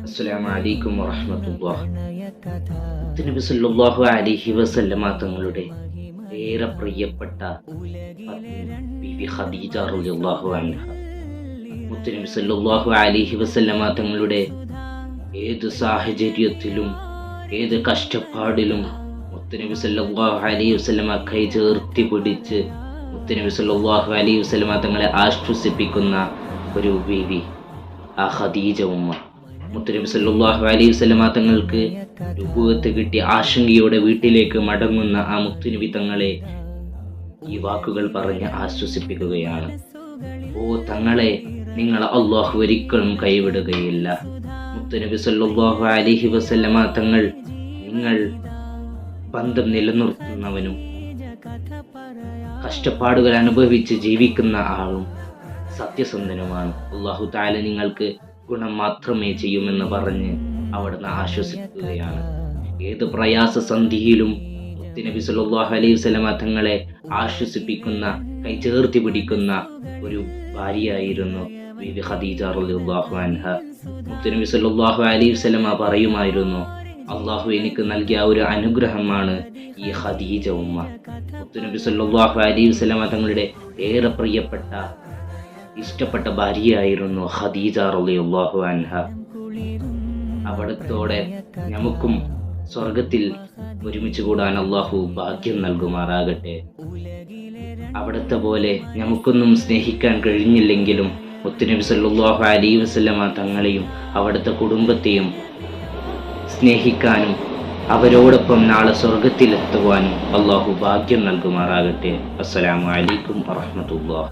അസ്സലാമു അലൈക്കും വറഹ്മത്തുള്ളാഹി. നബി സല്ലല്ലാഹു അലൈഹി വസല്ലമ തങ്ങളുടെ ഏറെ പ്രിയപ്പെട്ട ബീവി ഖദീജ റളിയല്ലാഹു അൻഹ. മുത്തുനബി സല്ലല്ലാഹു അലൈഹി വസല്ലമ തങ്ങളുടെ ഏത് സാഹചര്യത്തിലും ഏത് കഷ്ടപ്പാടിലും മുത്തുനബി സല്ലല്ലാഹു അലൈഹി വസല്ലമ കൈ ചേർത്തി പിടിച്ച് മുത്തുനബി സല്ലല്ലാഹു അലൈഹി വസല്ലമ തങ്ങളെ ആശ്വസിപ്പിക്കുന്ന ഒരു ബീവി ആ ഖദീജ ഉമ്മ. മുത്തുനബി സല്ലല്ലാഹു അലൈഹി വസല്ലമ തങ്ങൾക്ക് നുബുവത്ത് കിട്ടി ആശങ്കയോടെ വീട്ടിലേക്ക് മടങ്ങുന്ന ആ മുത്തുനബി തങ്ങളെ ഈ വാക്കുകൾ പറഞ്ഞ് ആശ്വസിപ്പിക്കുകയാണ്. ഓ തങ്ങളെ, നിങ്ങൾ അല്ലാഹു ഒരിക്കലും കൈവിടുകയില്ല. മുത്തുനബി സല്ലല്ലാഹു അലൈഹി വസല്ലമ തങ്ങൾ നിങ്ങൾ ബന്ധം നിലനിർത്തുന്നവനും കഷ്ടപ്പാടുകൾ അനുഭവിച്ച് ജീവിക്കുന്ന ആളും സത്യസന്ധനുമാണ്. അല്ലാഹു തആല നിങ്ങൾക്ക് ഗുണം മാത്രമേ ചെയ്യുമെന്ന് പറഞ്ഞ് അവിടുന്ന് ആശ്വസിക്കുകയാണ്. ഏത് പ്രയാസസന്ധിയിലും മുത്തുനബി സല്ലല്ലാഹു അലൈഹി വസല്ലമ തങ്ങളെ ആശ്വസിപ്പിക്കുന്ന, കൈ ചേർത്തി പിടിക്കുന്ന ഒരു ഭാര്യയായിരുന്നു ബീവി ഖദീജ റളിയല്ലാഹു അൻഹ. മുത്തുനബി സല്ലല്ലാഹു അലൈഹി വസല്ലമ പറയുമായിരുന്നു, അള്ളാഹു എനിക്ക് നൽകിയ ഒരു അനുഗ്രഹമാണ് ഈ ഖദീജ ഉമ്മ. മുത്തുനബി സല്ലല്ലാഹു അലൈഹി വസല്ലമ തങ്ങളുടെ ഏറെ പ്രിയപ്പെട്ട ഇഷ്ടപ്പെട്ട ഭാര്യയായിരുന്നു ഖദീജ റളിയല്ലാഹു അൻഹ. അവിടത്തോടെ നമുക്കും സ്വർഗത്തിൽ ഒരുമിച്ച് കൂടാൻ അള്ളാഹു ഭാഗ്യം നൽകുമാറാകട്ടെ. അവിടത്തെ പോലെ നമുക്കൊന്നും സ്നേഹിക്കാൻ കഴിഞ്ഞില്ലെങ്കിലും മുത്തുനബി സല്ലല്ലാഹു അലൈഹി വസല്ലമ തങ്ങളെയും അവിടുത്തെ കുടുംബത്തെയും സ്നേഹിക്കാനും അവരോടൊപ്പം നാളെ സ്വർഗത്തിലെത്തുവാനും അള്ളാഹു ഭാഗ്യം നൽകുമാറാകട്ടെ. അസ്സലാമു അലൈക്കും വറഹ്മത്തുള്ളാഹി.